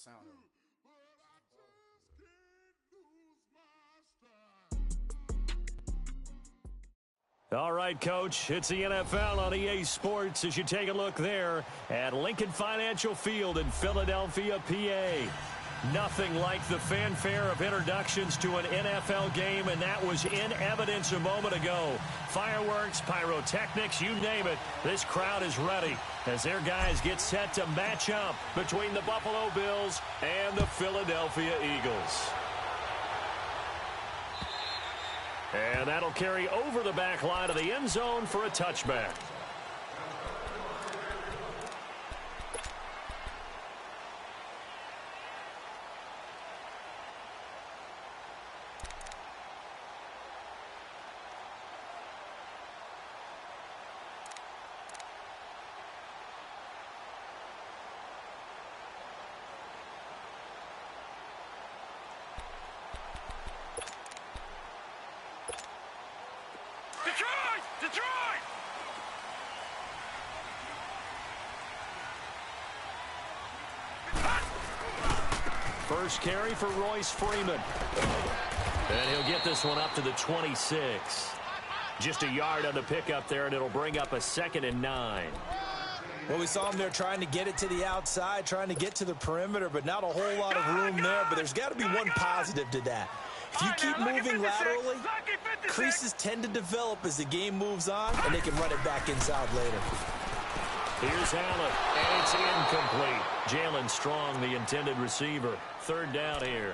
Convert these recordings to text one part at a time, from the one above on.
sound of them. All right, Coach, it's the NFL on EA Sports as you take a look there at Lincoln Financial Field in Philadelphia, PA. Nothing like the fanfare of introductions to an NFL game, and that was in evidence a moment ago. Fireworks, pyrotechnics, you name it, this crowd is ready as their guys get set to match up between the Buffalo Bills and the Philadelphia Eagles. And that'll carry over the back line of the end zone for a touchback. Detroit! First carry for Royce Freeman. And he'll get this one up to the 26. Just a yard on the pickup there, and it'll bring up a 2nd and 9. Well, we saw him there trying to get it to the outside, trying to get to the perimeter, but not a whole lot of room there. But there's got to be one positive to that. If you keep moving laterally, creases tend to develop as the game moves on, and they can run it back inside later. Here's Allen, and it's incomplete. Jalen Strong, the intended receiver. 3rd down here.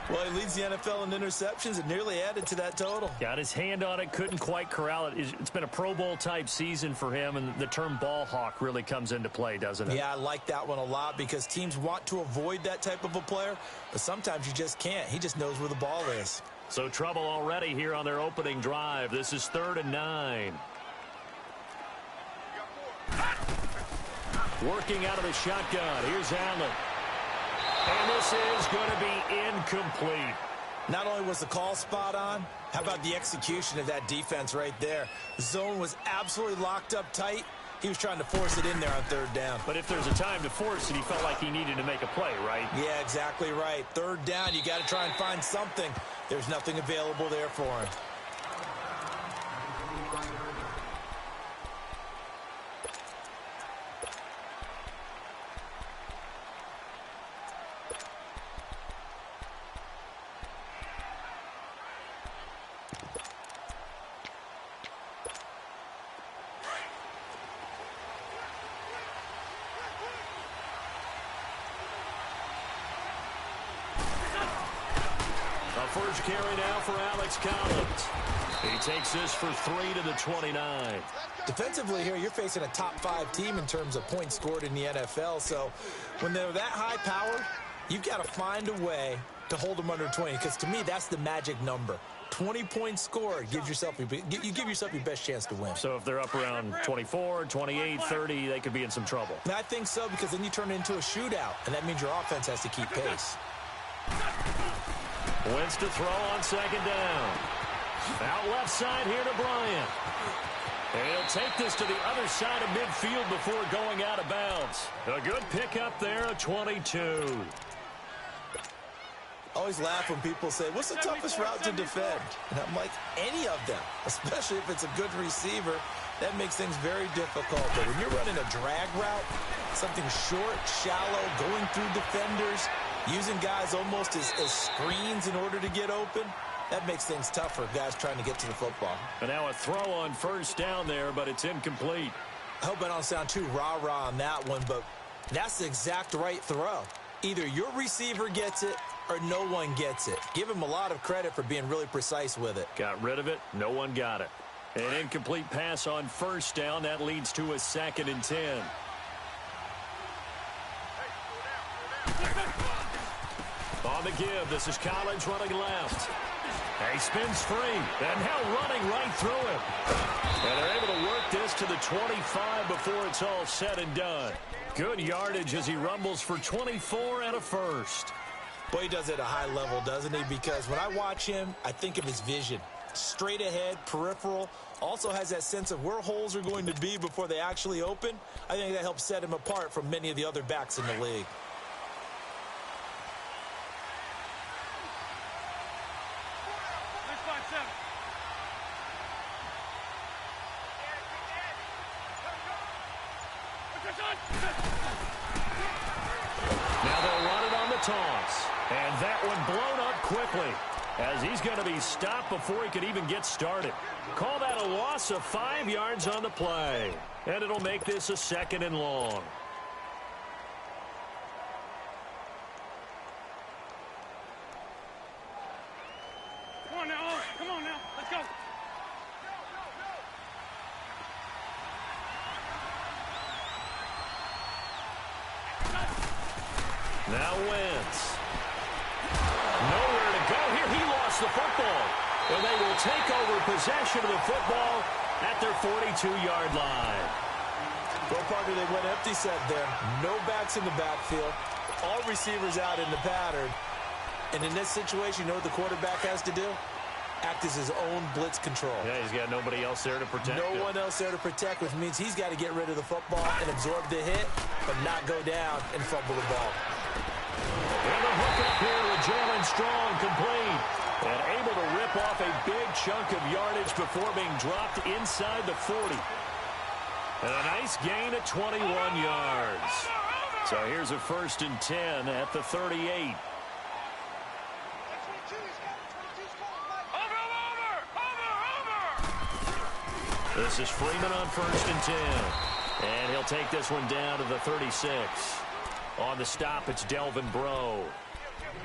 Well, he leads the NFL in interceptions and nearly added to that total. Got his hand on it, couldn't quite corral it. It's been a Pro Bowl-type season for him, and the term ball hawk really comes into play, doesn't it? Yeah, I like that one a lot because teams want to avoid that type of a player, but sometimes you just can't. He just knows where the ball is. So trouble already here on their opening drive. This is 3rd and 9. Working out of the shotgun. Here's Allen. And this is going to be incomplete. Not only was the call spot on, how about the execution of that defense right there? The zone was absolutely locked up tight. He was trying to force it in there on 3rd down. But if there's a time to force it, he felt like he needed to make a play, right? Yeah, exactly right. 3rd down, you got to try and find something. There's nothing available there for him. First carry now for Alex Collins. He takes this for 3 to the 29. Defensively here, you're facing a top 5 team in terms of points scored in the NFL. So when they're that high-powered, you've got to find a way to hold them under 20. Because to me, that's the magic number. 20 points scored gives yourself you give yourself your best chance to win. So if they're up around 24, 28, 30, they could be in some trouble. And I think so, because then you turn it into a shootout, and that means your offense has to keep pace. Wentz to throw on 2nd down. Out left side here to Bryant. And he'll take this to the other side of midfield before going out of bounds. A good pickup there, a 22. I always laugh when people say, what's the toughest route to defend? And I'm like, any of them, especially if it's a good receiver. That makes things very difficult. But when you're running a drag route, something short, shallow, going through defenders, using guys almost as screens in order to get open, that makes things tough for guys trying to get to the football. And now a throw on 1st down there, but it's incomplete. I hope I don't sound too rah-rah on that one, but that's the exact right throw. Either your receiver gets it or no one gets it. Give him a lot of credit for being really precise with it. Got rid of it. No one got it. An incomplete pass on 1st down. That leads to a 2nd and 10. On the give, this is Collins running left. He spins free, and now running right through him. And they're able to work this to the 25 before it's all said and done. Good yardage as he rumbles for 24 and a first. Boy, he does it at a high level, doesn't he? Because when I watch him, I think of his vision. Straight ahead, peripheral. Also has that sense of where holes are going to be before they actually open. I think that helps set him apart from many of the other backs in the league. Now they'll run it on the toss. And that one blown up quickly, as he's going to be stopped before he could even get started. Call that a loss of 5 yards on the play. And it'll make this a 2nd and long. Come on now, come on now, let's go. Now Wentz. Nowhere to go here. He lost the football. And they will take over possession of the football at their 42-yard line. Well, Parker, they went empty set there. No backs in the backfield. All receivers out in the pattern. And in this situation, you know what the quarterback has to do? Act as his own blitz control. Yeah, he's got nobody else there to protect him. No one else there to protect, which means he's got to get rid of the football and absorb the hit, but not go down and fumble the ball. And the hook up here with Jalen Strong, complete. And able to rip off a big chunk of yardage before being dropped inside the 40. And a nice gain of 21 yards. So here's a 1st and 10 at the 38. This is Freeman on 1st and 10. And he'll take this one down to the 36. On the stop, it's Delvin Breaux.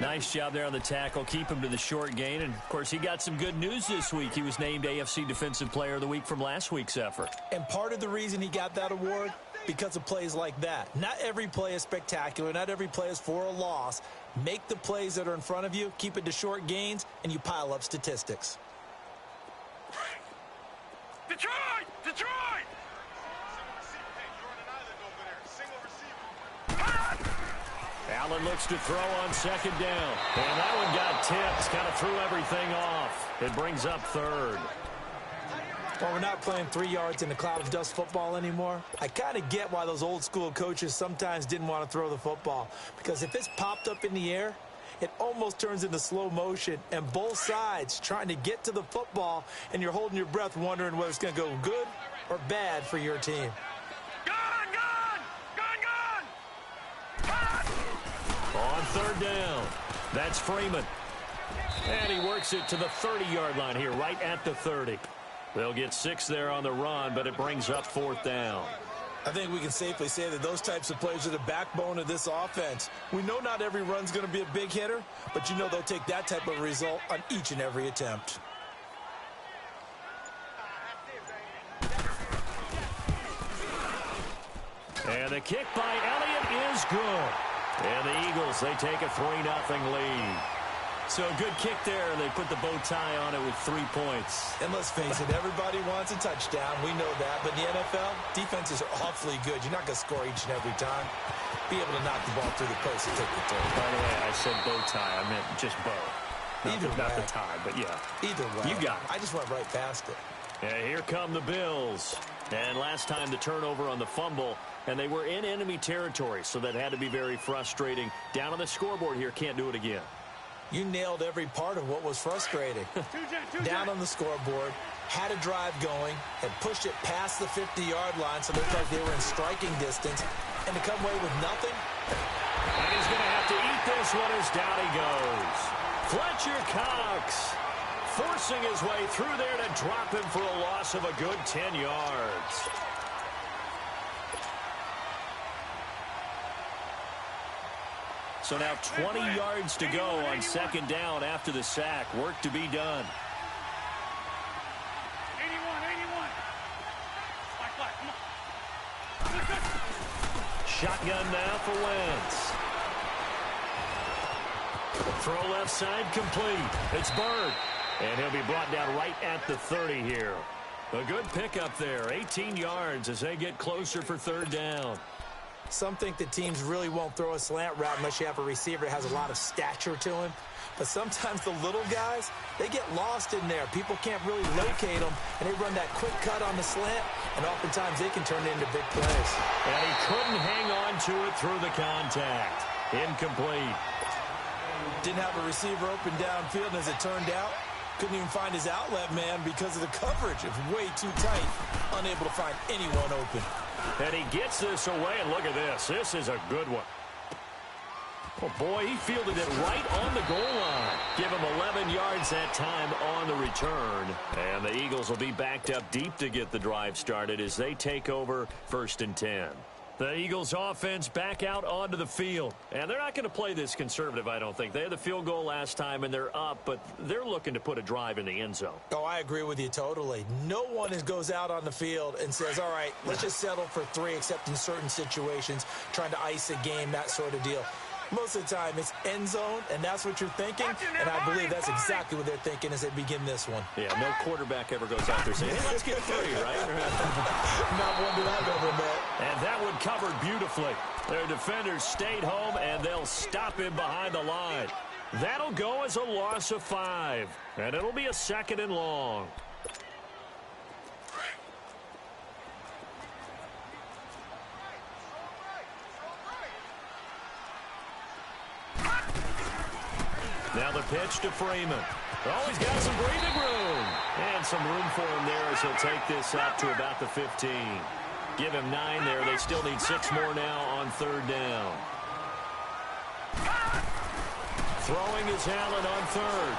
Nice job there on the tackle. Keep him to the short gain. And, of course, he got some good news this week. He was named AFC Defensive Player of the Week from last week's effort. And part of the reason he got that award, because of plays like that. Not every play is spectacular. Not every play is for a loss. Make the plays that are in front of you, keep it to short gains, and you pile up statistics. Detroit! Detroit! Allen looks to throw on 2nd down. And that one got tipped. Kind of threw everything off. It brings up 3rd. Well, we're not playing 3 yards in a cloud of dust football anymore. I kind of get why those old school coaches sometimes didn't want to throw the football. Because if it's popped up in the air, it almost turns into slow motion. And both sides trying to get to the football, and you're holding your breath wondering whether it's going to go good or bad for your team. On 3rd down, that's Freeman. And he works it to the 30-yard line here, right at the 30. They'll get 6 there on the run, but it brings up 4th down. I think we can safely say that those types of plays are the backbone of this offense. We know not every run's going to be a big hitter, but you know they'll take that type of result on each and every attempt. And the kick by Elliott is good. And the Eagles, they take a 3-0 lead. So a good kick there. They put the bow tie on it with 3 points. And let's face it, everybody wants a touchdown. We know that. But in the NFL, defenses are awfully good. You're not going to score each and every time. Be able to knock the ball through the post and take the turn. By the way, I said bow tie. I meant just bow. Not the tie, but yeah. Either way. You got it. I just went right past it. Yeah, here come the Bills. And last time the turnover on the fumble, and they were in enemy territory, so that had to be very frustrating. Down on the scoreboard here, can't do it again. You nailed every part of what was frustrating. Down on the scoreboard, had a drive going, had pushed it past the 50-yard line, so it looked like they were in striking distance, and to come away with nothing. And he's going to have to eat this one as down he goes. Fletcher Cox forcing his way through there to drop him for a loss of a good 10 yards. So now 20 yards to go on 2nd down after the sack. Work to be done. 81. Fly, come on. Shotgun now for Wentz. Throw left side complete. It's Bird. And he'll be brought down right at the 30 here. A good pickup there. 18 yards as they get closer for 3rd down. Some think that teams really won't throw a slant route unless you have a receiver that has a lot of stature to him. But sometimes the little guys, they get lost in there. People can't really locate them, and they run that quick cut on the slant, and oftentimes they can turn it into big plays. And he couldn't hang on to it through the contact. Incomplete. Didn't have a receiver open downfield, and as it turned out, couldn't even find his outlet man because of the coverage. It was way too tight, unable to find anyone open. And he gets this away, and look at this. This is a good one. Oh, boy, he fielded it right on the goal line. Give him 11 yards that time on the return. And the Eagles will be backed up deep to get the drive started as they take over 1st and 10. The Eagles offense back out onto the field. And they're not going to play this conservative, I don't think. They had the field goal last time, and they're up, but they're looking to put a drive in the end zone. Oh, I agree with you totally. No one goes out on the field and says, all right, let's just settle for 3, except in certain situations, trying to ice a game, that sort of deal. Most of the time, it's end zone, and that's what you're thinking, and I believe that's exactly what they're thinking as they begin this one. Yeah, no quarterback ever goes out there saying, hey, let's get 3, right? Not one that I've ever met. And that one covered beautifully. Their defenders stayed home, and they'll stop him behind the line. That'll go as a loss of 5, and it'll be a 2nd and long. Now the pitch to Freeman. Oh, he's got some breathing room. And some room for him there as he'll take this up to about the 15. Give him 9 there. They still need 6 more now on 3rd down. Throwing is Allen on 3rd.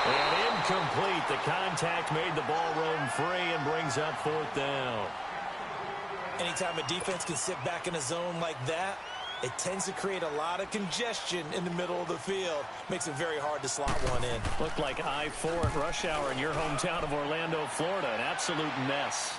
And incomplete. The contact made the ball roam free and brings up 4th down. Anytime a defense can sit back in a zone like that, it tends to create a lot of congestion in the middle of the field. Makes it very hard to slot one in. Looked like I-4 at rush hour in your hometown of Orlando, Florida. An absolute mess.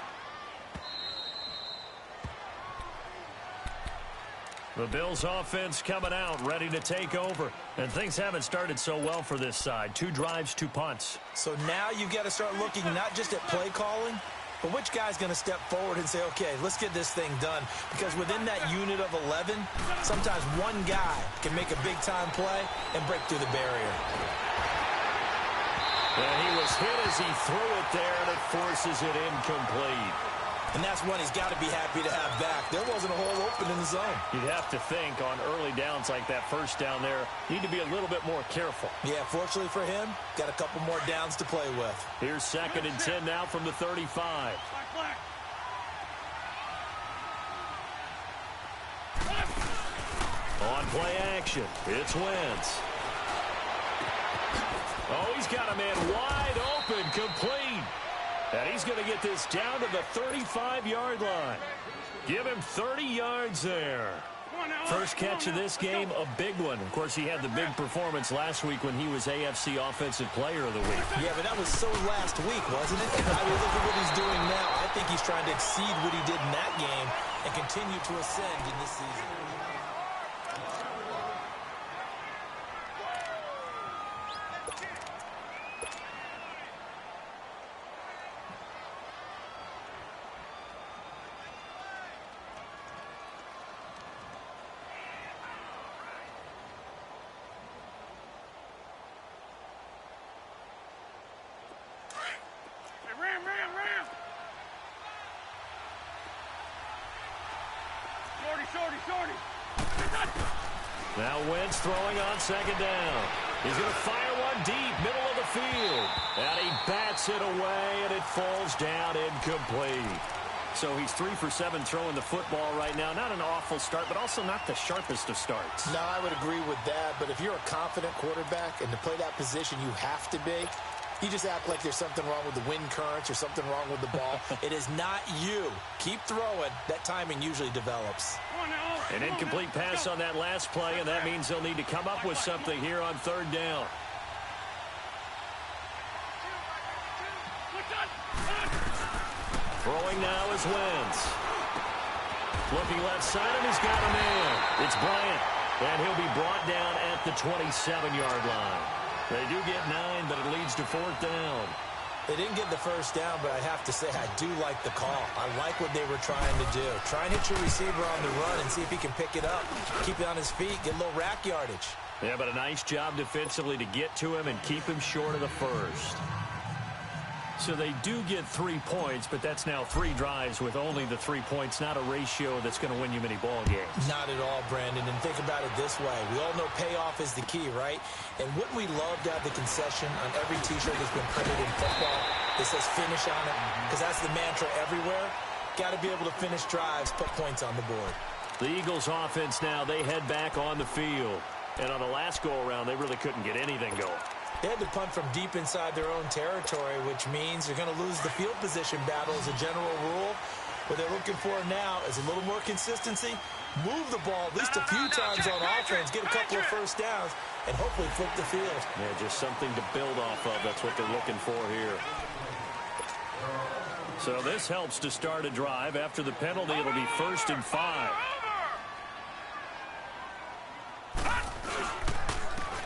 The Bills offense coming out, ready to take over. And things haven't started so well for this side. 2 drives, 2 punts. So now you've got to start looking not just at play calling, but which guy's going to step forward and say, okay, let's get this thing done. Because within that unit of 11, sometimes one guy can make a big-time play and break through the barrier. And he was hit as he threw it there, and it forces it incomplete. And that's one he's got to be happy to have back. There wasn't a hole open in the zone. You'd have to think on early downs like that first down there, need to be a little bit more careful. Yeah, fortunately for him, got a couple more downs to play with. Here's 2nd and 10 now from the 35. On play action, it's Wentz. Oh, he's got a man wide open, complete. And he's going to get this down to the 35-yard line. Give him 30 yards there. First catch of this game, a big one. Of course, he had the big performance last week when he was AFC Offensive Player of the Week. Yeah, but that was so last week, wasn't it? I mean, look at what he's doing now. I think he's trying to exceed what he did in that game and continue to ascend in this season. Shorty. Now Wentz throwing on 2nd down. He's going to fire one deep, middle of the field. And he bats it away, and it falls down incomplete. So he's 3 for 7 throwing the football right now. Not an awful start, but also not the sharpest of starts. No, I would agree with that. But if you're a confident quarterback and to play that position you have to be, you just act like there's something wrong with the wind currents or something wrong with the ball. It is not you. Keep throwing. That timing usually develops. An incomplete pass on that last play, and that means they'll need to come up with something here on 3rd down. Throwing now is Wentz. Looking left side, and he's got a man. It's Bryant, and he'll be brought down at the 27-yard line. They do get 9, but it leads to 4th down. They didn't get the first down, but I have to say I do like the call. I like what they were trying to do. Try and hit your receiver on the run and see if he can pick it up. Keep it on his feet, get a little rack yardage. Yeah, but a nice job defensively to get to him and keep him short of the first. So they do get 3 points, but that's now 3 drives with only the 3 points, not a ratio that's going to win you many ball games. Not at all, Brandon. And think about it this way. We all know payoff is the key, right? And wouldn't we love to have the concession on every T-shirt that's been printed in football that says finish on it? Because that's the mantra everywhere. Got to be able to finish drives, put points on the board. The Eagles offense now, they head back on the field. And on the last go-around, they really couldn't get anything going. They had to punt from deep inside their own territory, which means you're going to lose the field position battle as a general rule. What they're looking for now is a little more consistency, move the ball at least a few times on offense, get a couple of first downs, and hopefully flip the field. Yeah, just something to build off of. That's what they're looking for here. So this helps to start a drive. After the penalty, it'll be 1st and 5.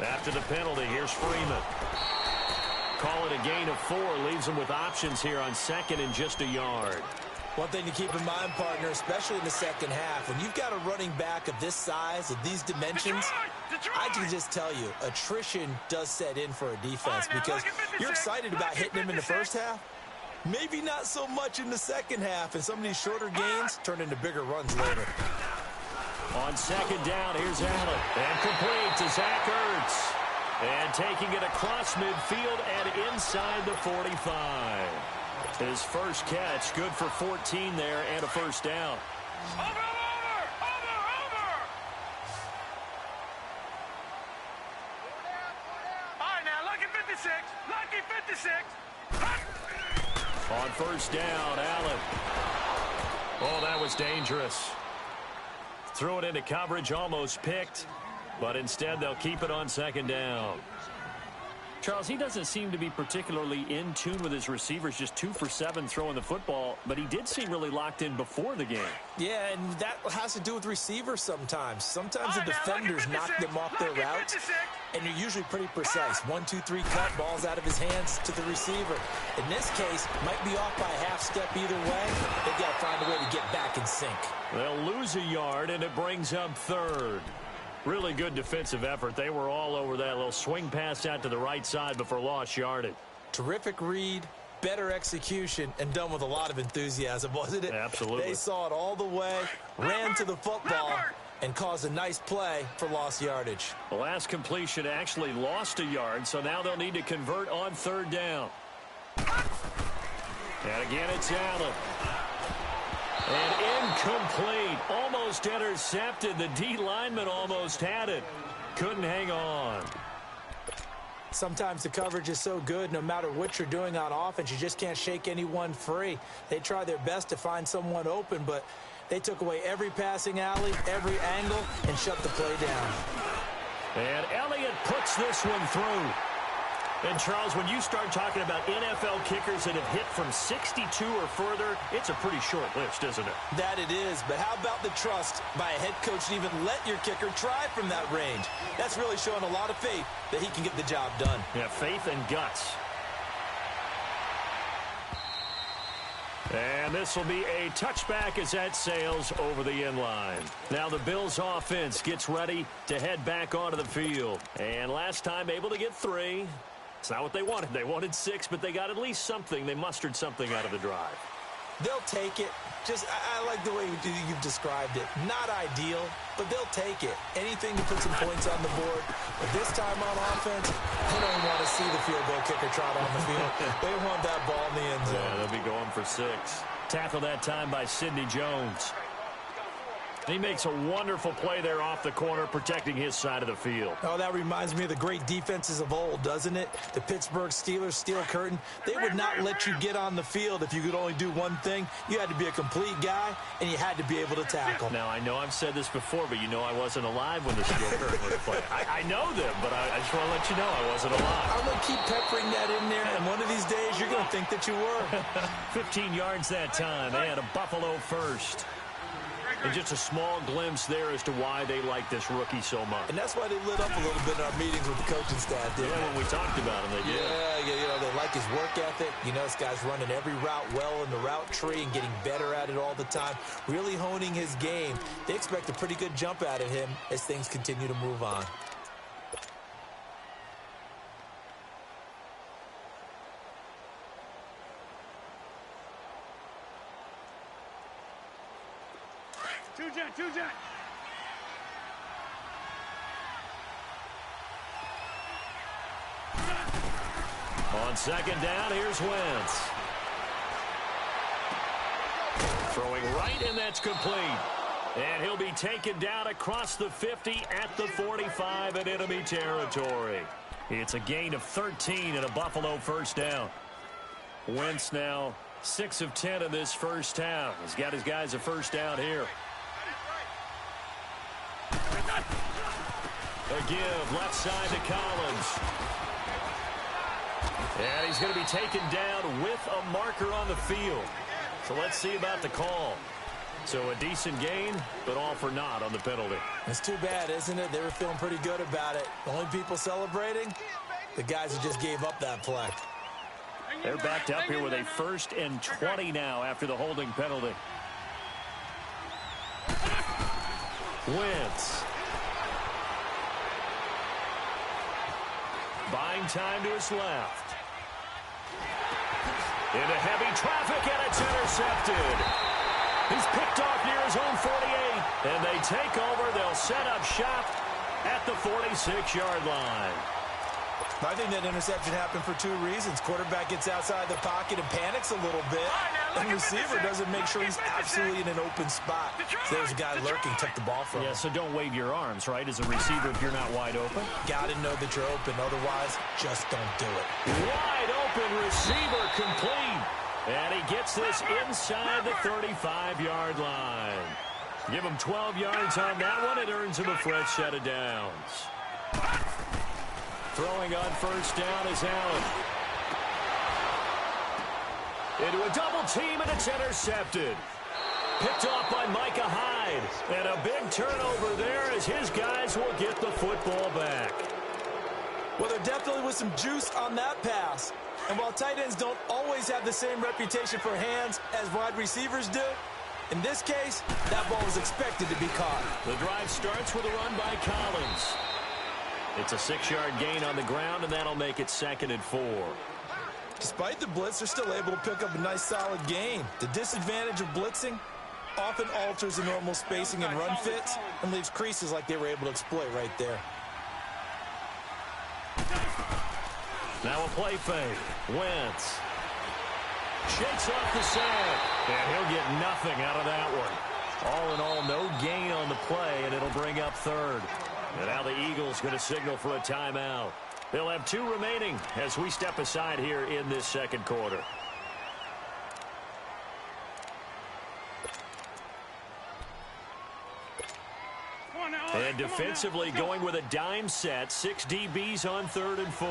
After the penalty, here's Freeman. Call it a gain of 4. Leaves them with options here on 2nd and just a yard. One thing to keep in mind, partner, especially in the second half, when you've got a running back of this size, of these dimensions, I can just tell you, attrition does set in for a defense because you're excited about hitting him in the first half. Maybe not so much in the second half, and some of these shorter gains turn into bigger runs later. On 2nd down, here's Allen. And complete to Zach Ertz. And taking it across midfield and inside the 45. His first catch, good for 14 there and a first down. Over! All right, now, lucky 56. Lucky 56. On 1st down, Allen. Oh, that was dangerous. Threw it into coverage, almost picked. But instead, they'll keep it on 2nd down. Charles, he doesn't seem to be particularly in tune with his receivers, just 2 for 7 throwing the football, but he did seem really locked in before the game. Yeah, and that has to do with receivers sometimes. Sometimes the defenders knock them off their routes, and you're usually pretty precise. 1, 2, 3 cut, balls out of his hands to the receiver. In this case, might be off by a half step either way. They've got to find a way to get back in sync. They'll lose a yard, and it brings up 3rd. Really good defensive effort. They were all over that little swing pass out to the right side before lost yardage. Terrific read, better execution, and done with a lot of enthusiasm, wasn't it? Absolutely. They saw it all the way, ran to the football, and caused a nice play for lost yardage. The last completion actually lost a yard, so now they'll need to convert on 3rd down. And again, it's Allen. And incomplete. Almost intercepted. The D lineman almost had it. Couldn't hang on. Sometimes the coverage is so good, no matter what you're doing on offense, you just can't shake anyone free. They try their best to find someone open, but they took away every passing alley, every angle, and shut the play down. And Elliott puts this one through. And, Charles, when you start talking about NFL kickers that have hit from 62 or further, it's a pretty short list, isn't it? That it is, but how about the trust by a head coach to even let your kicker try from that range? That's really showing a lot of faith that he can get the job done. Yeah, faith and guts. And this will be a touchback as that sails over the end line. Now the Bills offense gets ready to head back onto the field. And last time able to get 3. It's not what they wanted. They wanted 6, but they got at least something. They mustered something out of the drive. They'll take it. I like the way you've described it. Not ideal, but they'll take it. Anything to put some points on the board. But this time on offense, they don't want to see the field goal kicker trot on the field. They want that ball in the end zone. Yeah, they'll be going for 6. Tackled that time by Sidney Jones. He makes a wonderful play there off the corner, protecting his side of the field. Oh, that reminds me of the great defenses of old, doesn't it? The Pittsburgh Steelers, Steel Curtain. They would not let you get on the field if you could only do one thing. You had to be a complete guy, and you had to be able to tackle. Now, I know I've said this before, but you know I wasn't alive when the Steel Curtain was playing. I know them, but I just want to let you know I wasn't alive. I'm going to keep peppering that in there, and one of these days you're going to think that you were. 15 yards that time. They had a Buffalo first. And just a small glimpse there as to why they like this rookie so much. And that's why they lit up a little bit in our meetings with the coaching staff, didn't they? When we talked about him, they did. Yeah, they like his work ethic. You know, this guy's running every route well in the route tree and getting better at it all the time, really honing his game. They expect a pretty good jump out of him as things continue to move on. Two jet. On 2nd down, here's Wentz. Throwing right, and that's complete. And he'll be taken down across the 50 at the 45 in enemy territory. It's a gain of 13 and a Buffalo first down. Wentz now 6 of 10 in this first half. He's got his guys a first down here. A give left side to Collins. And he's going to be taken down with a marker on the field. So let's see about the call. So a decent gain, but all for naught on the penalty. It's too bad, isn't it? They were feeling pretty good about it. The only people celebrating, the guys who just gave up that play. They're backed up here with a 1st and 20 now after the holding penalty. Wentz. Buying time to his left. Into heavy traffic, and it's intercepted. He's picked off near his own 48, and they take over. They'll set up shop at the 46-yard line. I think that interception happened for 2 reasons. Quarterback gets outside the pocket and panics a little bit, and receiver doesn't make sure he's absolutely in an open spot. So there's a guy lurking, took the ball from him. Yeah, so don't wave your arms, right, as a receiver if you're not wide open? Got to know that you're open. Otherwise, just don't do it. Wide open receiver complete. And he gets this inside the 35-yard line. Give him 12 yards on that one. It earns him a fresh set of downs. Throwing on first down is Allen. Into a double team, and it's intercepted. Picked off by Micah Hyde. And a big turnover there as his guys will get the football back. Well, there definitely was some juice on that pass. And while tight ends don't always have the same reputation for hands as wide receivers do, in this case, that ball was expected to be caught. The drive starts with a run by Collins. It's a 6-yard gain on the ground, and that'll make it 2nd and 4. Despite the blitz, they're still able to pick up a nice, solid gain. The disadvantage of blitzing often alters the normal spacing and run fits and leaves creases like they were able to exploit right there. Now a play fake. Wentz shakes off the sack, and he'll get nothing out of that one. All in all, no gain on the play, and it'll bring up 3rd. And now the Eagles going to signal for a timeout. They'll have 2 remaining as we step aside here in this 2nd quarter. And defensively going with a dime set. 6 DBs on 3rd and 4.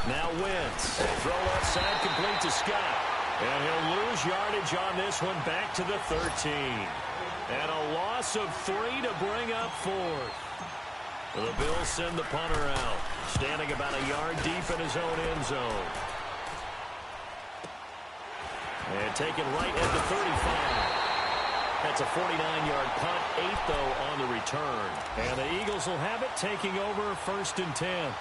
Now Wentz. Throw left side complete to Scott. And he'll lose yardage on this one back to the 13. And a loss of 3 to bring up 4th. The Bills send the punter out. Standing about a yard deep in his own end zone. And taken right at the 35. That's a 49-yard punt, 8th, though, on the return. And the Eagles will have it, taking over 1st and 10.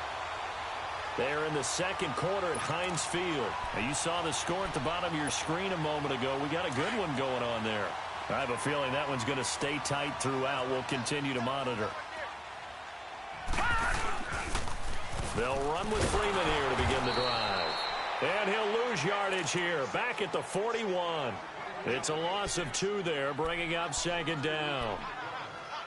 They're in the 2nd quarter at Heinz Field. Now, you saw the score at the bottom of your screen a moment ago. We got a good one going on there. I have a feeling that one's going to stay tight throughout. We'll continue to monitor. They'll run with Freeman here to begin the drive. And he'll lose yardage here, back at the 41. It's a loss of 2 there, bringing up 2nd down.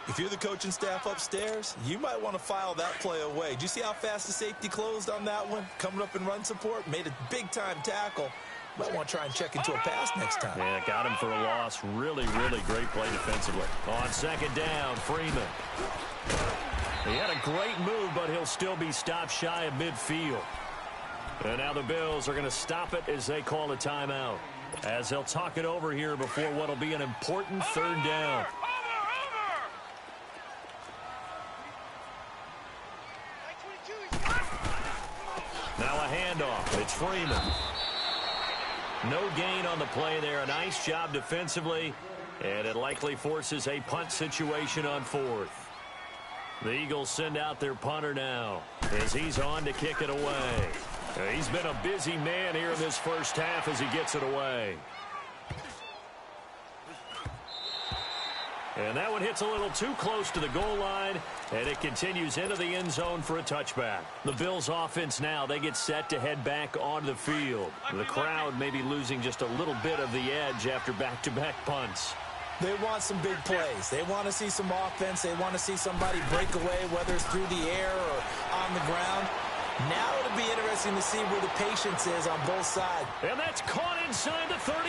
If you're the coaching staff upstairs, you might want to file that play away. Do you see how fast the safety closed on that one? Coming up in run support, made a big-time tackle. Might want to try and check into a pass next time. Yeah, got him for a loss. Really, really great play defensively. On 2nd down, Freeman. He had a great move, but he'll still be stopped shy of midfield. And now the Bills are going to stop it as they call a timeout. As they'll talk it over here before what will be an important 3rd down. Now a handoff. It's Freeman. No gain on the play there. A nice job defensively. And it likely forces a punt situation on 4th. The Eagles send out their punter now as he's on to kick it away. He's been a busy man here in this first half as he gets it away. And that one hits a little too close to the goal line, and it continues into the end zone for a touchback. The Bills offense now, they get set to head back onto the field. The crowd may be losing just a little bit of the edge after back-to-back punts. They want some big plays. They want to see some offense. They want to see somebody break away, whether it's through the air or on the ground. Now it'll be interesting to see where the patience is on both sides. And that's caught inside the 35.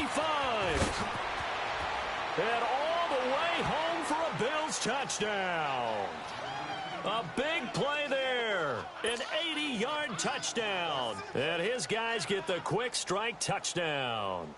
And all the way home for a Bills touchdown. A big play there. An 80-yard touchdown. And his guys get the quick strike touchdown.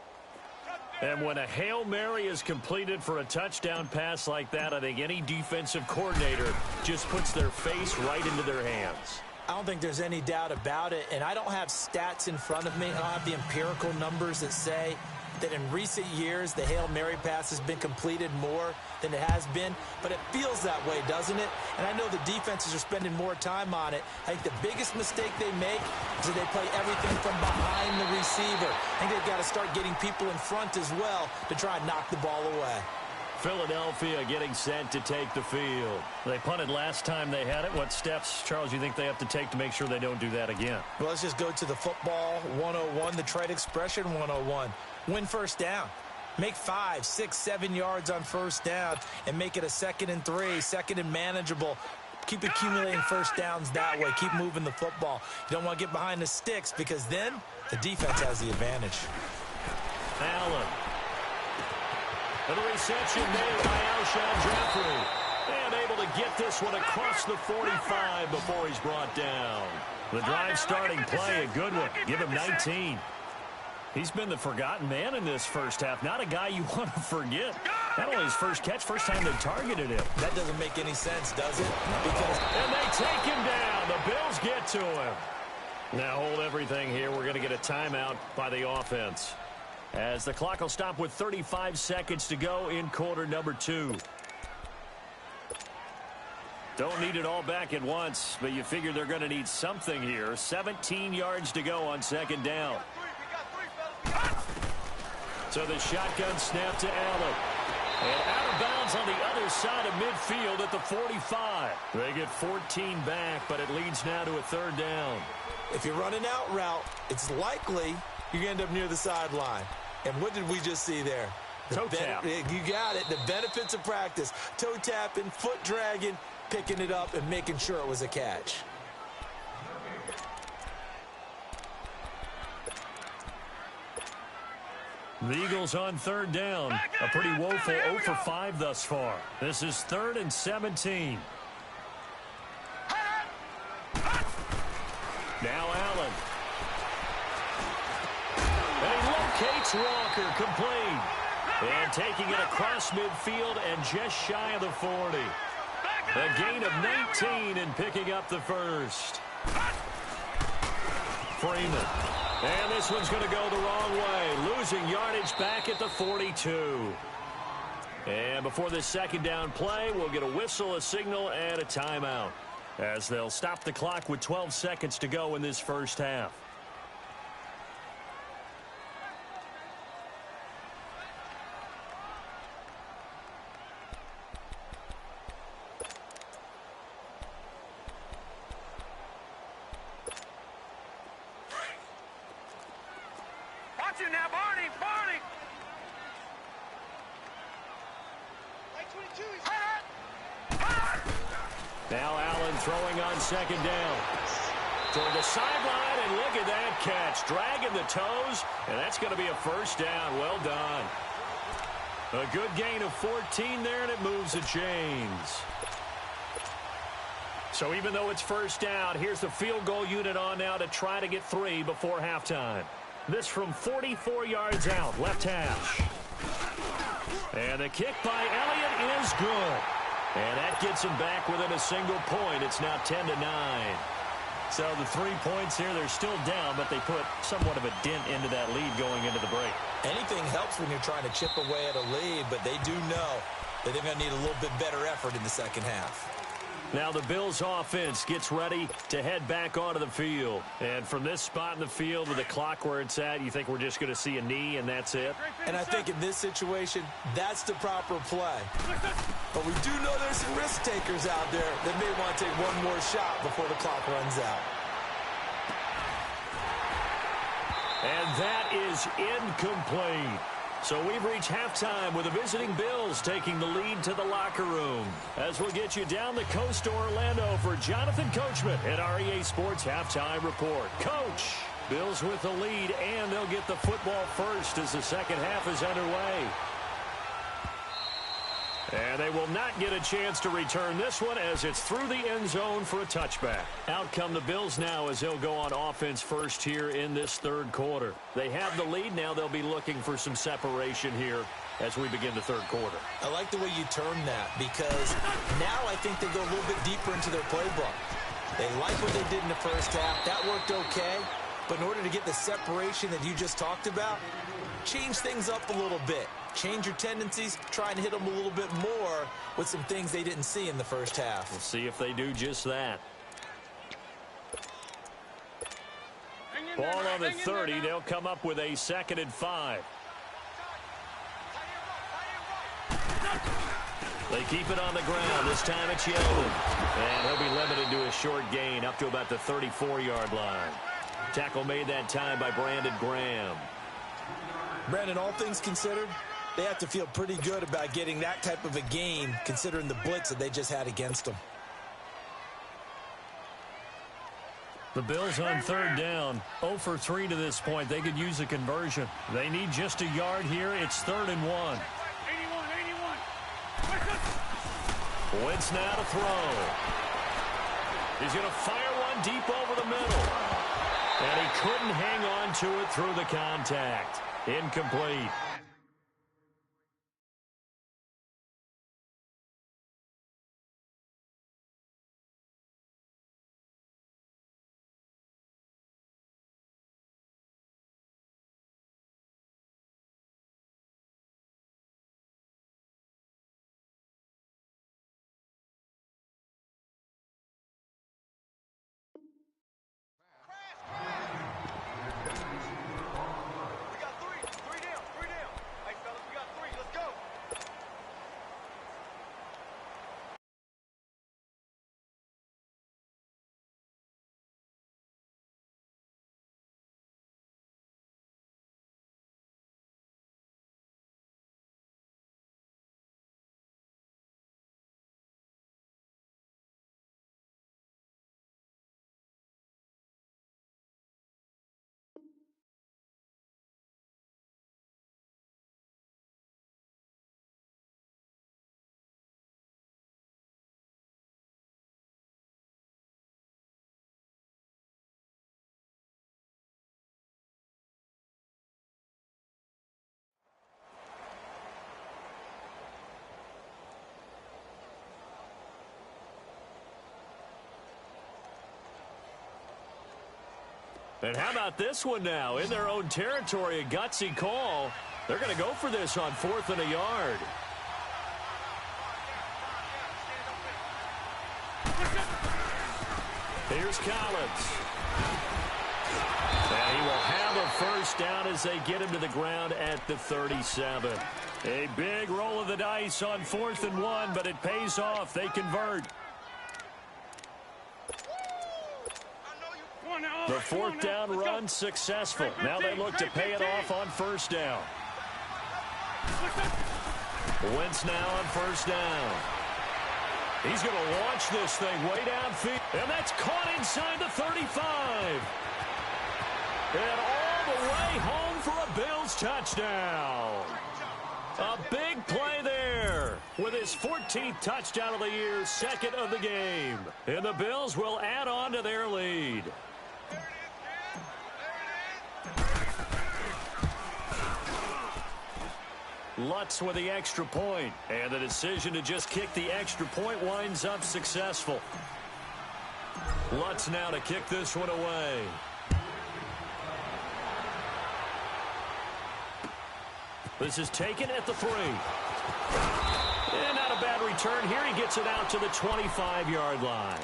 And when a Hail Mary is completed for a touchdown pass like that, I think any defensive coordinator just puts their face right into their hands. I don't think there's any doubt about it, and I don't have stats in front of me. I don't have the empirical numbers that say that in recent years the Hail Mary pass has been completed more than it has been, but it feels that way, doesn't it? And I know the defenses are spending more time on it. I think the biggest mistake they make is that they play everything from behind the receiver. I think they've got to start getting people in front as well to try and knock the ball away. Philadelphia getting set to take the field. They punted last time they had it. What steps, Charles, you think they have to take to make sure they don't do that again? Well, let's just go to the football 101, the trade expression 101. Win first down. Make 5, 6, 7 yards on first down and make it a 2nd and 3, 2nd and manageable. Keep accumulating first downs that way. Keep moving the football. You don't want to get behind the sticks because then the defense has the advantage. Allen. And the reception made by Alshon Jeffrey. And able to get this one across the 45 before he's brought down. The drive starting play, a good one. Give him 19. He's been the forgotten man in this first half. Not a guy you want to forget. Not only his first catch, first time they targeted him. That doesn't make any sense, does it? Because and they take him down. The Bills get to him. Now hold everything here. We're going to get a timeout by the offense, as the clock will stop with 35 seconds to go in quarter number 2. Don't need it all back at once, but you figure they're going to need something here. 17 yards to go on second down. So the shotgun snap to Allen. And out of bounds on the other side of midfield at the 45. They get 14 back, but it leads now to a third down. If you're running out route, it's likely you're going to end up near the sideline. And what did we just see there? Toe tap. You got it. The benefits of practice. Toe tapping, foot dragging, picking it up, and making sure it was a catch. The Eagles on third down. A pretty woeful 0 for 5 thus far. This is 3rd and 17. Now Allen. And he locates Walker, complete. And taking it across midfield and just shy of the 40. A gain of 19 and picking up the first. Freeman. And this one's going to go the wrong way. Losing yardage back at the 42. And before this second down play, we'll get a whistle, a signal, and a timeout, as they'll stop the clock with 12 seconds to go in this first half. Watch it now, Barney! Barney! Now Allen throwing on second down. Toward the sideline, and look at that catch. Dragging the toes, and that's going to be a first down. Well done. A good gain of 14 there, and it moves the chains. So even though it's first down, here's the field goal unit on now to try to get 3 before halftime. This from 44 yards out, left hash. And the kick by Elliott is good. And that gets him back within a single point. It's now 10-9. So the 3 points here, they're still down, but they put somewhat of a dent into that lead going into the break. Anything helps when you're trying to chip away at a lead, but they do know that they're going to need a little bit better effort in the second half. Now the Bills offense gets ready to head back onto the field. And from this spot in the field with the clock where it's at, you think we're just going to see a knee and that's it? And I think in this situation, that's the proper play. But we do know there's some risk takers out there that may want to take one more shot before the clock runs out. And that is incomplete. So we've reached halftime with the visiting Bills taking the lead to the locker room. As we'll get you down the coast to Orlando for Jonathan Coachman at our EA Sports Halftime Report. Coach, Bills with the lead, and they'll get the football first as the second half is underway. And they will not get a chance to return this one as it's through the end zone for a touchback. Out come the Bills now as they'll go on offense first here in this third quarter. They have the lead. Now they'll be looking for some separation here as we begin the third quarter. I like the way you term that because now I think they go a little bit deeper into their playbook. They like what they did in the first half. That worked okay. But in order to get the separation that you just talked about, change things up a little bit. Change your tendencies, try and hit them a little bit more with some things they didn't see in the first half. We'll see if they do just that. Ball on the 30. They'll come up with a 2nd and 5. They keep it on the ground. This time it's Yeldon. And he'll be limited to a short gain up to about the 34-yard line. Tackle made that time by Brandon Graham. Brandon, all things considered, they have to feel pretty good about getting that type of a gain considering the blitz that they just had against them. The Bills on 3rd down, 0 for 3 to this point. They could use a conversion. They need just a yard here. It's 3rd and 1. 81. Wentz now to throw. He's going to fire one deep over the middle. And he couldn't hang on to it through the contact. Incomplete. And how about this one now? In their own territory, a gutsy call. They're going to go for this on 4th and a yard. Here's Collins. And he will have a first down as they get him to the ground at the 37. A big roll of the dice on 4th and 1, but it pays off. They convert. The 4th down run successful. Now they look to pay it off on 1st down. Wentz now on 1st down. He's going to launch this thing way downfield. And that's caught inside the 35. And all the way home for a Bills touchdown. A big play there with his 14th touchdown of the year, 2nd of the game. And the Bills will add on to their lead. Lutz with the extra point, and the decision to just kick the extra point winds up successful. Lutz now to kick this one away. This is taken at the 3. And out of bad return here. He gets it out to the 25-yard line.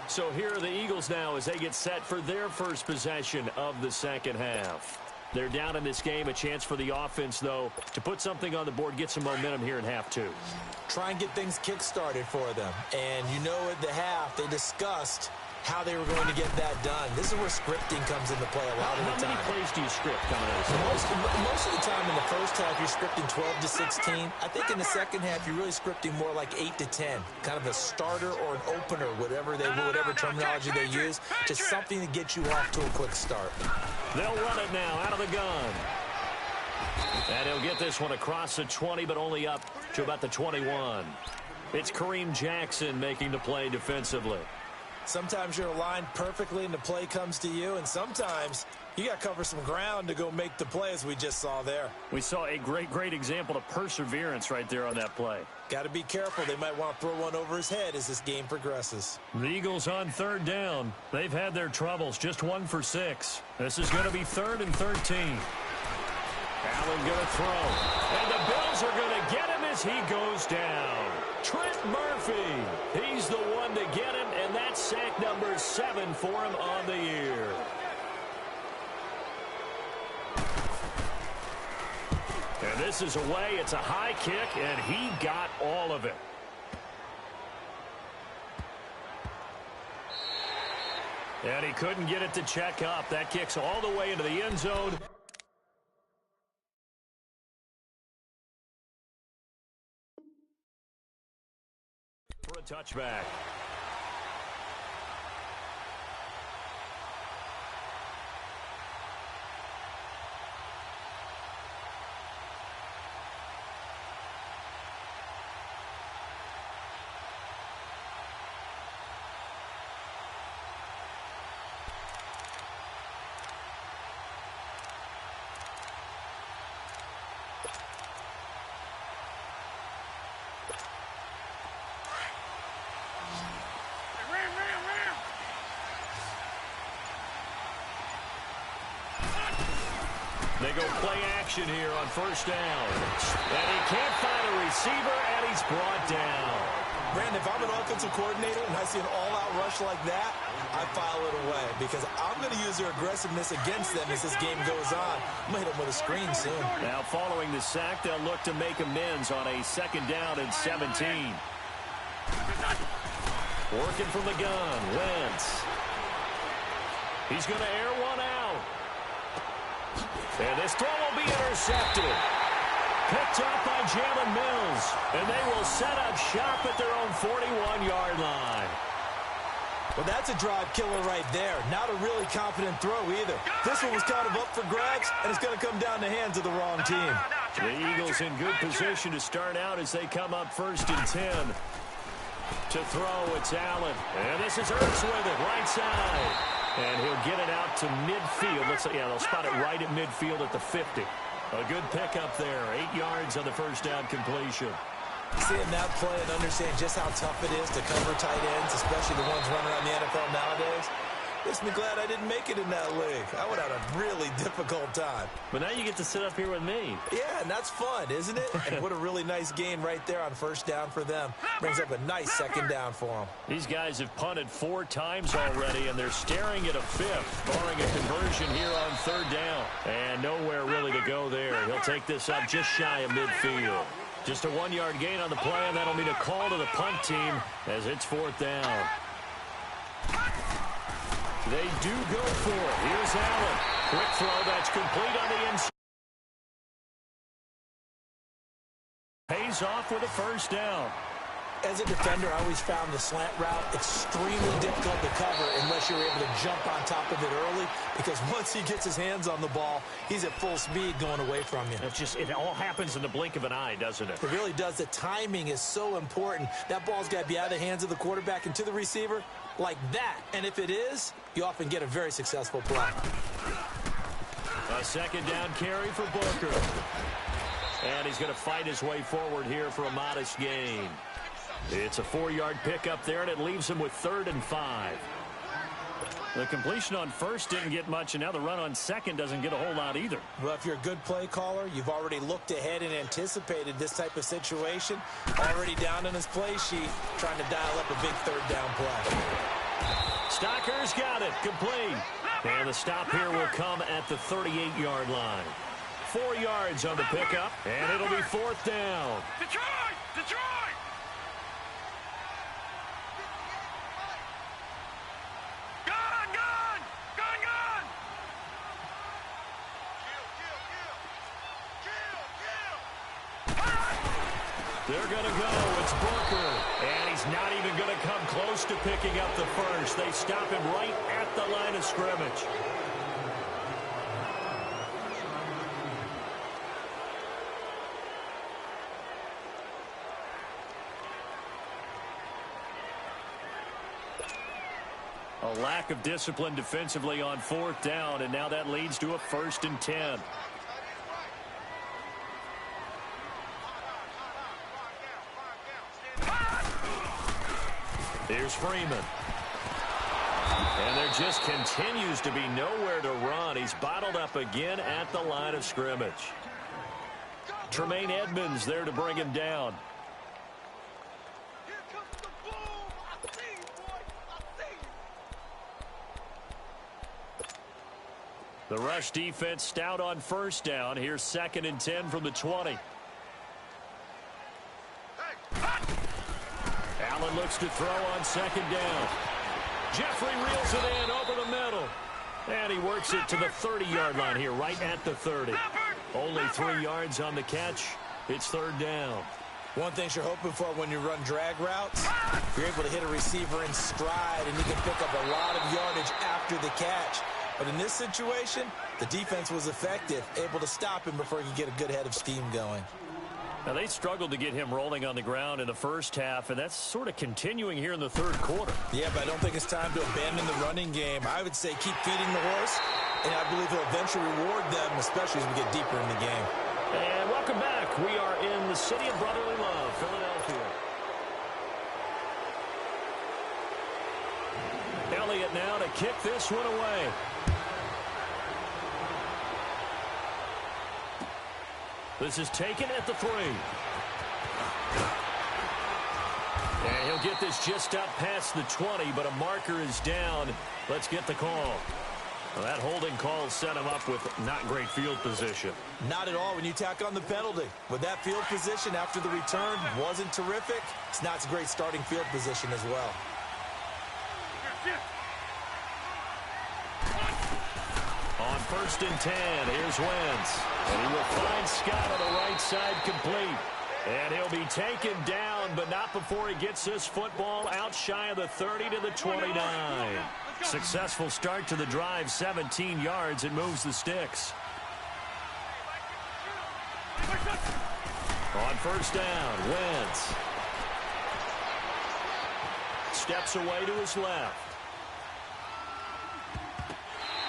So here are the Eagles now as they get set for their first possession of the second half. They're down in this game. A chance for the offense, though, to put something on the board, get some momentum here in half two. Try and get things kick-started for them. And you know at the half, they discussed how they were going to get that done. This is where scripting comes into play a lot of the time. How many plays do you script coming out of Most of the time in the first half, you're scripting 12 to 16. I think in the second half, you're really scripting more like 8 to 10. Kind of a starter or an opener, whatever terminology they use. Just something to get you off to a quick start. They'll run it now out of the gun. And he'll get this one across the 20, but only up to about the 21. It's Kareem Jackson making the play defensively. Sometimes you're aligned perfectly and the play comes to you, and sometimes you got to cover some ground to go make the play, as we just saw there. We saw a great example of perseverance right there on that play. Got to be careful. They might want to throw one over his head as this game progresses. The Eagles on third down. They've had their troubles, just 1 for 6. This is going to be 3rd and 13. Allen going to throw. And the Bills are going to get him as he goes down. Trent Murphy. He's the one to get him, and that's sack number 7 for him on the year. And this is away. It's a high kick, and he got all of it. And he couldn't get it to check up. That kicks all the way into the end zone. For a touchback. They go play action here on first down. And he can't find a receiver, and he's brought down. Brandon, if I'm an offensive coordinator and I see an all-out rush like that, I file it away because I'm going to use their aggressiveness against them as this game goes on. I'm going to hit them with a screen soon. Now, following the sack, they'll look to make amends on a 2nd down and 17. Working from the gun, Wentz. He's going to air one out. And this throw will be intercepted. Picked up by Jalen Mills. And they will set up shop at their own 41-yard line. Well, that's a drive killer right there. Not a really confident throw either. This one was kind of up for grabs, and it's going to come down the hands of the wrong team. The Eagles in good position to start out as they come up 1st and 10. To throw, it's Allen. And this is Ertz with it, right side. And he'll get it out to midfield. Looks like, yeah, they'll spot it right at midfield at the 50. A good pickup there. 8 yards on the first down completion. Seeing that play and understand just how tough it is to cover tight ends, especially the ones running around the NFL nowadays, makes me glad I didn't make it in that league. I would have had a really difficult time. But now you get to sit up here with me. Yeah, and that's fun, isn't it? And what a really nice gain right there on first down for them. Brings up a nice 2nd down for them. These guys have punted 4 times already, and they're staring at a 5th, barring a conversion here on 3rd down. And nowhere really to go there. He'll take this up just shy of midfield. Just a 1-yard gain on the play, and that'll mean a call to the punt team as it's 4th down. They do go for it. Here's Allen. Quick throw that's complete on the inside. Pays off with a first down. As a defender, I always found the slant route extremely difficult to cover unless you're able to jump on top of it early, because once he gets his hands on the ball, he's at full speed going away from you. It all happens in the blink of an eye, doesn't it? It really does. The timing is so important. That ball's got to be out of the hands of the quarterback and to the receiver like that. And if it is, you often get a very successful play. A 2nd down carry for Booker. And he's going to fight his way forward here for a modest gain. It's a 4-yard pickup there, and it leaves him with 3rd and 5. The completion on first didn't get much, and now the run on second doesn't get a whole lot either. Well, if you're a good play caller, you've already looked ahead and anticipated this type of situation. Already down on his play sheet, trying to dial up a big third down play. Stocker's got it. Complete. And the stop here will come at the 38-yard line. 4 yards on the pickup, and it'll be fourth down. Detroit! Detroit! Gun! Gun! Gun! Gun! They're going to go. It's Booker. And he's not even going to come close to picking up the first. They stop him right at the line of scrimmage. A lack of discipline defensively on fourth down, and now that leads to a 1st and 10. Here's Freeman. And there just continues to be nowhere to run. He's bottled up again at the line of scrimmage. Tremaine Edmonds there to bring him down. The rush defense stout on first down. Here's 2nd and 10 from the 20. Allen looks to throw on 2nd down. Jeffrey reels it in over the middle. And he works it to the 30-yard line here, right at the 30. Only 3 yards on the catch. It's 3rd down. One thing you're hoping for when you run drag routes, you're able to hit a receiver in stride, and you can pick up a lot of yardage after the catch. But in this situation, the defense was effective, able to stop him before he could get a good head of steam going. Now, they struggled to get him rolling on the ground in the first half, and that's sort of continuing here in the 3rd quarter. Yeah, but I don't think it's time to abandon the running game. I would say keep feeding the horse, and I believe he'll eventually reward them, especially as we get deeper in the game. And welcome back. We are in the city of brotherly love, Philadelphia. Elliott now to kick this one away. This is taken at the 3. And he'll get this just up past the 20, but a marker is down. Let's get the call. Well, that holding call set him up with not great field position. Not at all when you tack on the penalty. With that field position after the return wasn't terrific, it's not a great starting field position as well. On 1st and 10, here's Wentz. And he will find Scott on the right side complete. And he'll be taken down, but not before he gets this football out shy of the 30 to the 29. Successful start to the drive, 17 yards. It moves the sticks. On 1st down, Wentz. Steps away to his left.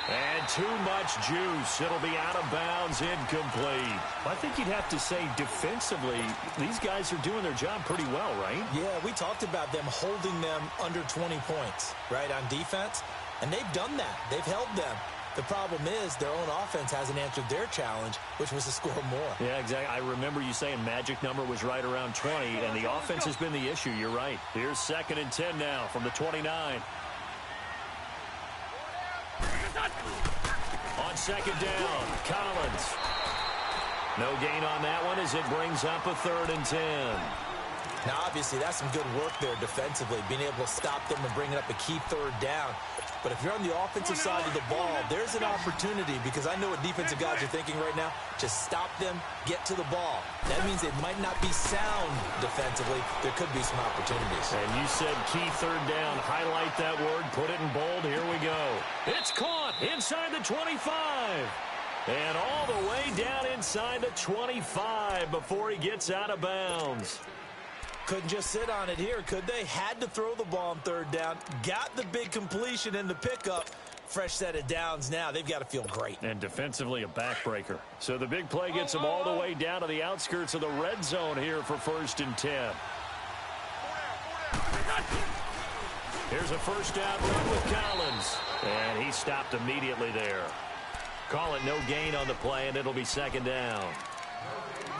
And too much juice. It'll be out of bounds, incomplete. I think you'd have to say defensively, these guys are doing their job pretty well, right? Yeah, we talked about them holding them under 20 points, right, on defense. And they've done that. They've held them. The problem is their own offense hasn't answered their challenge, which was to score more. Yeah, exactly. I remember you saying magic number was right around 20, and the offense has been the issue. You're right. Here's 2nd and 10 now from the 29. On 2nd down, Collins. No gain on that one as it brings up a 3rd and 10. Now, obviously, that's some good work there defensively, being able to stop them and bringing up a key 3rd down. But if you're on the offensive side of the ball, there's an opportunity, because I know what defensive guys are thinking right now. Just stop them, get to the ball. That means it might not be sound defensively. There could be some opportunities. And you said key 3rd down. Highlight that word. Put it in bold. Here we go. It's caught inside the 25. And all the way down inside the 25 before he gets out of bounds. Couldn't just sit on it here, could they? Had to throw the ball on 3rd down. Got the big completion in the pickup. Fresh set of downs now. They've got to feel great. And defensively a backbreaker. So the big play gets them all the way down to the outskirts of the red zone here for 1st and 10. Here's a first down run with Collins. And he stopped immediately there. Call it no gain on the play, and it'll be second down.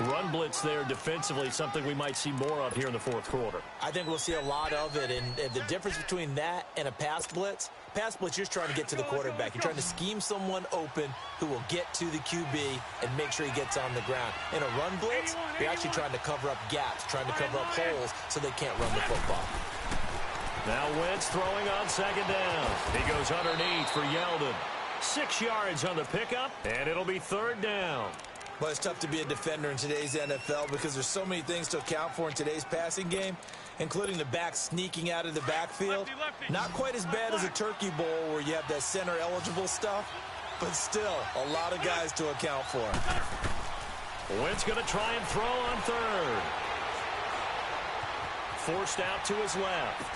Run blitz there defensively, something we might see more of here in the fourth quarter. I think we'll see a lot of it, and the difference between that and a pass blitz, you're just trying to get to the quarterback. You're trying to scheme someone open who will get to the QB and make sure he gets on the ground. In a run blitz, you're actually trying to cover up gaps, trying to cover up holes so they can't run the football. Now Wentz throwing on second down. He goes underneath for Yeldon. 6 yards on the pickup, and it'll be third down. But it's tough to be a defender in today's NFL because there's so many things to account for in today's passing game, including the back sneaking out of the backfield. Not quite as bad as a turkey bowl where you have that center-eligible stuff, but still a lot of guys to account for. Wentz going to try and throw on third. Forced out to his left.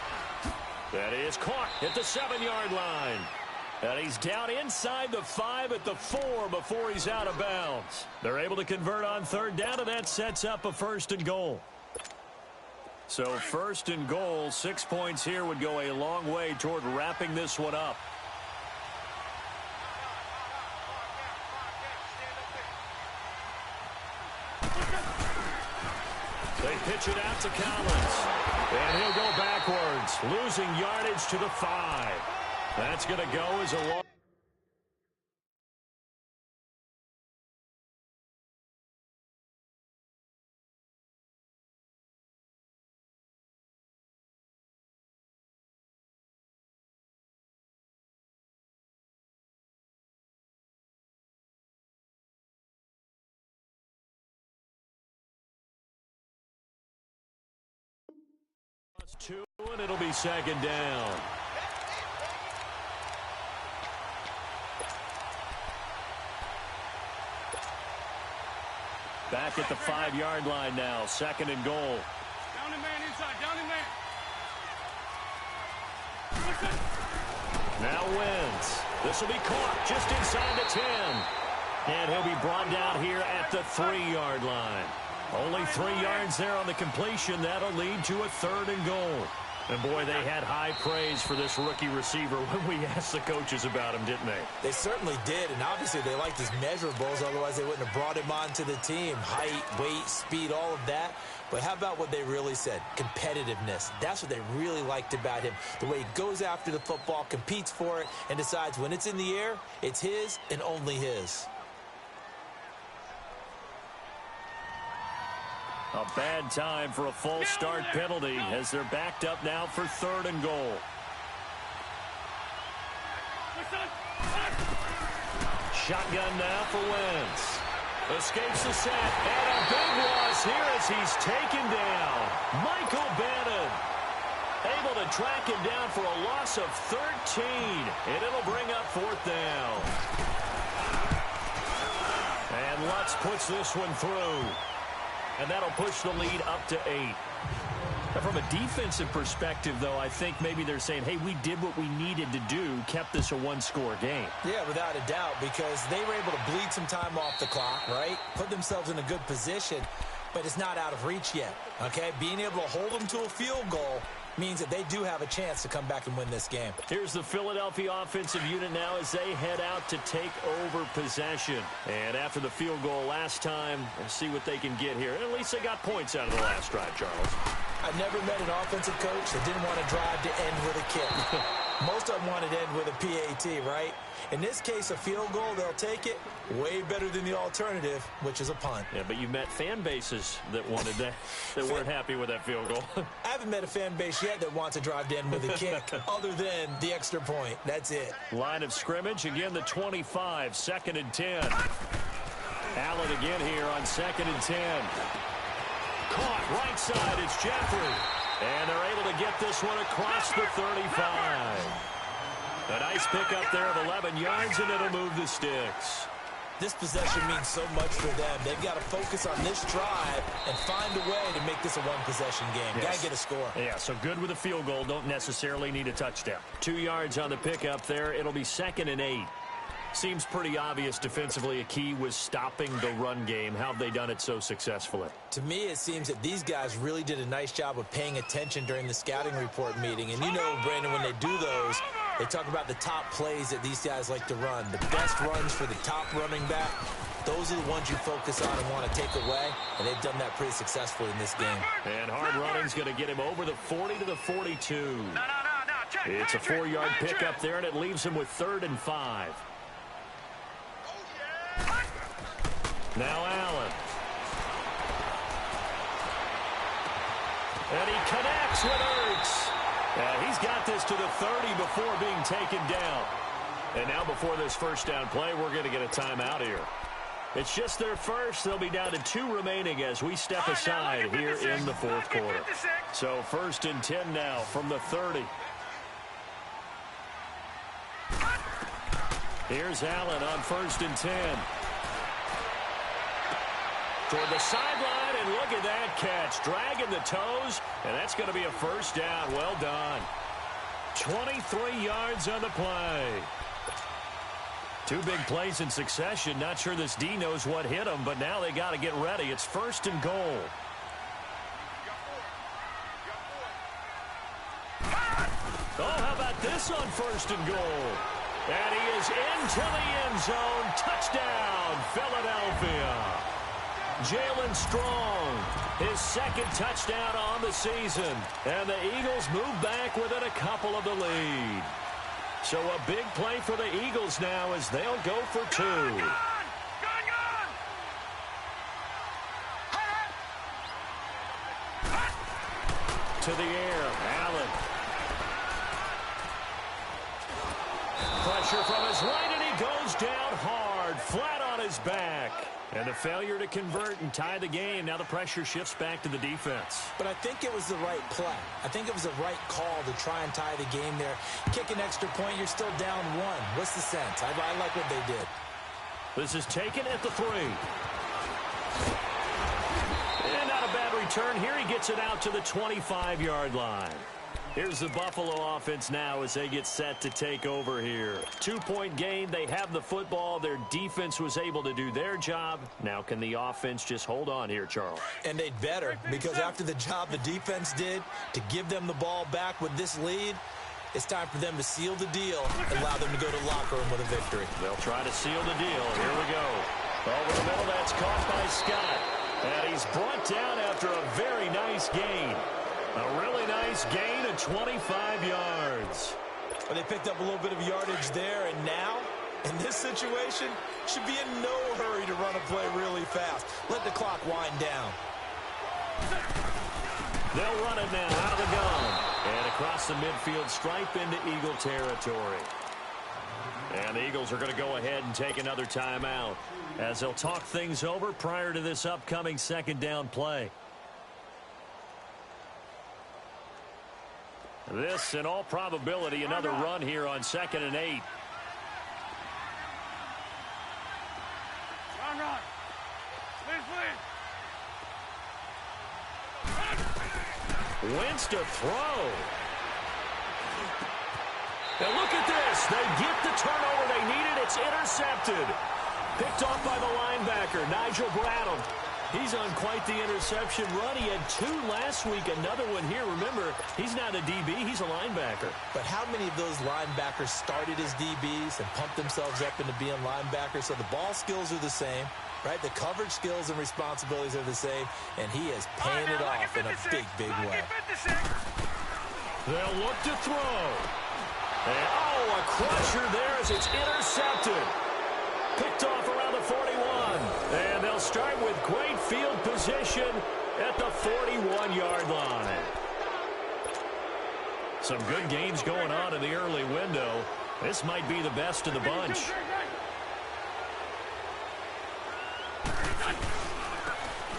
That is caught at the 7-yard line. And he's down inside the 5 at the 4 before he's out of bounds. They're able to convert on third down, and that sets up a first and goal. So first and goal, 6 points here would go a long way toward wrapping this one up. They pitch it out to Collins. And he'll go backwards, losing yardage to the 5. That's going to go as a long. Two, and it'll be second down. Back at the 5-yard line now, second and goal. Down and man inside, down and man. Now Wentz. This will be caught just inside the 10. And he'll be brought down here at the 3-yard line. Only 3 yards there on the completion. That'll lead to a third and goal. And, boy, they had high praise for this rookie receiver when we asked the coaches about him, didn't they? They certainly did, and obviously they liked his measurables. Otherwise, they wouldn't have brought him onto the team. Height, weight, speed, all of that. But how about what they really said? Competitiveness. That's what they really liked about him. The way he goes after the football, competes for it, and decides when it's in the air, it's his and only his. A bad time for a false start penalty as they're backed up now for third and goal. Shotgun now for Wentz. Escapes the sack, and a big loss here as he's taken down. Michael Bannon able to track him down for a loss of 13, and it'll bring up fourth down. And Lutz puts this one through. And that'll push the lead up to 8. Now, from a defensive perspective, though, I think maybe they're saying, hey, we did what we needed to do, kept this a one-score game. Yeah, without a doubt, because they were able to bleed some time off the clock, right? Put themselves in a good position, but it's not out of reach yet, okay? Being able to hold them to a field goal means that they do have a chance to come back and win this game. Here's the Philadelphia offensive unit now as they head out to take over possession. And after the field goal last time, let's see what they can get here. At least they got points out of the last drive, Charles. I've never met an offensive coach that didn't want to drive to end with a kick. Most of them wanted to end with a PAT, right? In this case, a field goal, they'll take it. Way better than the alternative, which is a punt. Yeah, but you've met fan bases that wanted that, that weren't happy with that field goal. I haven't met a fan base yet that wants to drive to end with a kick, other than the extra point. That's it. Line of scrimmage, again the 25, second and 10. Allen again here on second and 10. Caught right side, it's Jeffrey. And they're able to get this one across the 35. A nice pickup there of 11 yards, and it'll move the sticks. This possession means so much for them. They've got to focus on this drive and find a way to make this a one-possession game. Yes. Got to get a score. Yeah, so good with a field goal. Don't necessarily need a touchdown. 2 yards on the pickup there. It'll be second and 8. Seems pretty obvious defensively. A key was stopping the run game. How have they done it so successfully? To me, it seems that these guys really did a nice job of paying attention during the scouting report meeting. And you know, Brandon, when they do those, they talk about the top plays that these guys like to run. The best runs for the top running back, those are the ones you focus on and want to take away. And they've done that pretty successfully in this game. And hard running's going to get him over the 40 to the 42. It's a 4-yard pickup there, and it leaves him with 3rd and 5. Now Allen. And he connects with Ertz. He's got this to the 30 before being taken down. And now before this first down play, we're going to get a timeout here. It's just their first. They'll be down to 2 remaining as we step aside here in the 4th quarter. So 1st and 10 now from the 30. Here's Allen on 1st and 10. Toward the sideline, and look at that catch. Dragging the toes, and that's going to be a first down. Well done. 23 yards on the play. 2 big plays in succession. Not sure this D knows what hit them, but now they got to get ready. It's 1st and goal. Oh, how about this on 1st and goal? And he is into the end zone. Touchdown, Philadelphia. Jalen Strong, his 2nd touchdown on the season. And the Eagles move back within a couple of the lead. So a big play for the Eagles now as they'll go for 2. To the air, Allen. Pressure from his right, and he goes down hard, flat on his back. And a failure to convert and tie the game. Now the pressure shifts back to the defense. But I think it was the right play. I think it was the right call to try and tie the game there. Kick an extra point, you're still down 1. What's the sense? I like what they did. This is taken at the 3. And not a bad return here. He gets it out to the 25-yard line. Here's the Buffalo offense now as they get set to take over here. 2-point game. They have the football. Their defense was able to do their job. Now can the offense just hold on here, Charles? And they'd better, because after the job the defense did to give them the ball back with this lead, it's time for them to seal the deal and allow them to go to the locker room with a victory. They'll try to seal the deal. Here we go. Over the middle, that's caught by Scott. And he's brought down after a very nice gain. A really nice gain of 25 yards. Well, they picked up a little bit of yardage there, and now, in this situation, should be in no hurry to run a play really fast. Let the clock wind down. They'll run it now out of the gun. And across the midfield stripe into Eagle territory. And the Eagles are going to go ahead and take another timeout as they'll talk things over prior to this upcoming 2nd down play. This, in all probability, another run here on 2nd and 8. Wentz to throw. And look at this. They get the turnover they needed. It's intercepted. Picked off by the linebacker, Nigel Bradham. He's on quite the interception run. He had 2 last week, another one here. Remember, he's not a DB, he's a linebacker. But how many of those linebackers started as DBs and pumped themselves up into being linebackers? So the ball skills are the same, right? The coverage skills and responsibilities are the same, and he is paying it off in a big, big way. They'll look to throw. And, oh, a crusher there as it's intercepted. Picked off around the 41. And they'll start with great field position at the 41-yard line. Some good games going on in the early window. This might be the best of the bunch.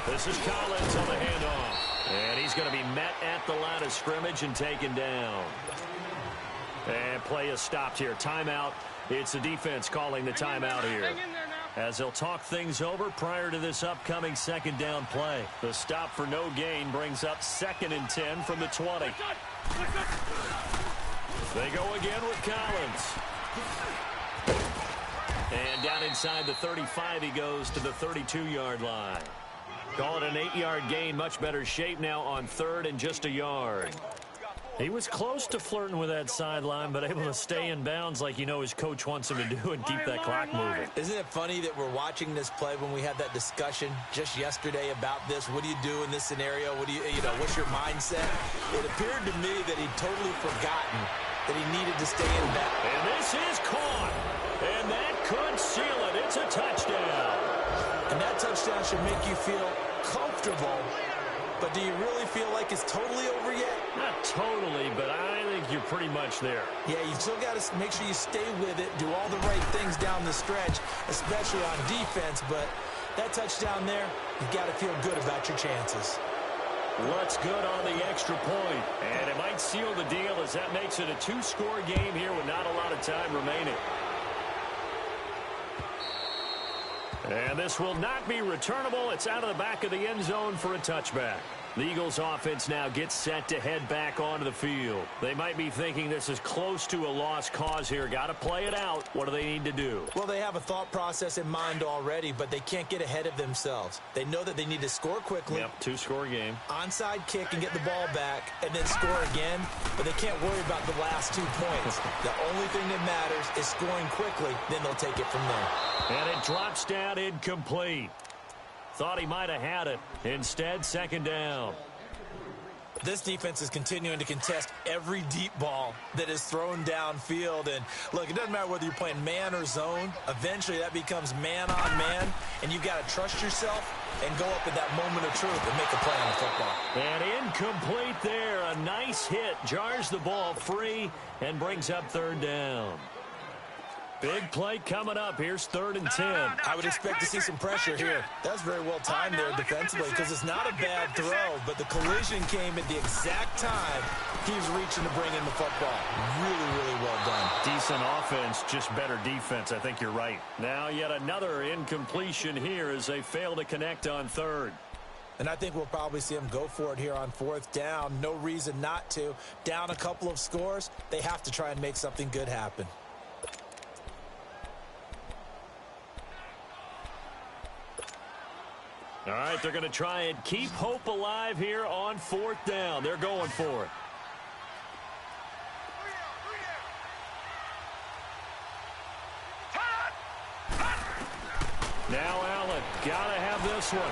This is Collins on the handoff. And he's going to be met at the line of scrimmage and taken down. And play is stopped here. Timeout. It's the defense calling the timeout here, as they'll talk things over prior to this upcoming 2nd down play. The stop for no gain brings up 2nd and 10 from the 20. They go again with Collins. And down inside the 35, he goes to the 32-yard line. Call it an 8-yard gain. Much better shape now on third and just a yard. He was close to flirting with that sideline, but able to stay in bounds like you know his coach wants him to do and keep that clock moving. Isn't it funny that we're watching this play when we had that discussion just yesterday about this? What do you do in this scenario? What do you know, what's your mindset? It appeared to me that he'd totally forgotten that he needed to stay in bounds. And this is caught. And that could seal it. It's a touchdown. And that touchdown should make you feel comfortable. But do you really feel like it's totally over yet? Not totally, but I think you're pretty much there. Yeah, you still got to make sure you stay with it, do all the right things down the stretch, especially on defense. But that touchdown there, you've got to feel good about your chances. Looks good on the extra point. And it might seal the deal as that makes it a 2-score game here with not a lot of time remaining. And this will not be returnable. It's out of the back of the end zone for a touchback. The Eagles offense now gets set to head back onto the field. They might be thinking this is close to a lost cause here. Got to play it out. What do they need to do? Well, they have a thought process in mind already, but they can't get ahead of themselves. They know that they need to score quickly. Yep, 2-score game. Onside kick and get the ball back and then score again, but they can't worry about the last 2 points. The only thing that matters is scoring quickly, then they'll take it from there. And it drops down incomplete. Thought he might have had it. Instead, second down. This defense is continuing to contest every deep ball that is thrown downfield. And, look, it doesn't matter whether you're playing man or zone. Eventually, that becomes man-on-man, and you've got to trust yourself and go up at that moment of truth and make a play on the football. And incomplete there. A nice hit. Jars the ball free and brings up third down. Big play coming up. Here's 3rd and 10. I would expect to see some pressure here. That's very well timed there defensively because it's not a bad throw, but the collision came at the exact time he was reaching to bring in the football. Really, really well done. Decent offense, just better defense. I think you're right. Now yet another incompletion here as they fail to connect on 3rd. And I think we'll probably see them go for it here on 4th down. No reason not to. Down a couple of scores, they have to try and make something good happen. All right, they're going to try and keep hope alive here on 4th down. They're going for it. Now Allen, got to have this one.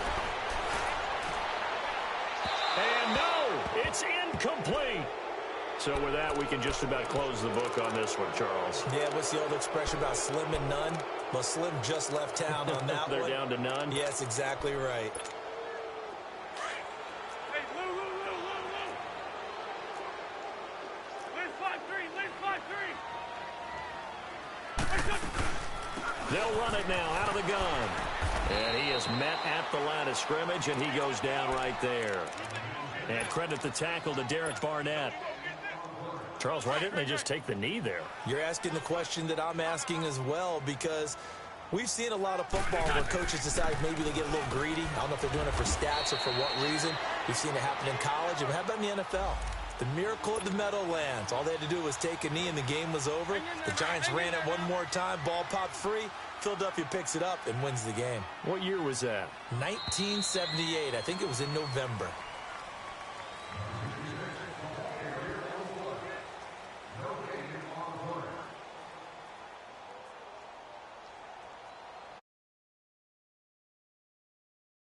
And no, it's incomplete. So with that, we can just about close the book on this one, Charles. Yeah, what's the old expression about slim and none? Well, Slim just left town on that They're one. They're down to none? Yes, exactly right. Hey, Lou. Lead 5-3. They'll run it now out of the gun. And he is met at the line of scrimmage, and he goes down right there. And credit the tackle to Derek Barnett. Charles, why didn't they just take the knee there? You're asking the question that I'm asking as well, because we've seen a lot of football where coaches decide maybe they get a little greedy. I don't know if they're doing it for stats or for what reason. We've seen it happen in college. And how about in the NFL? The miracle of the Meadowlands. All they had to do was take a knee and the game was over. The Giants ran it one more time. Ball popped free. Philadelphia picks it up and wins the game. What year was that? 1978. I think it was in November.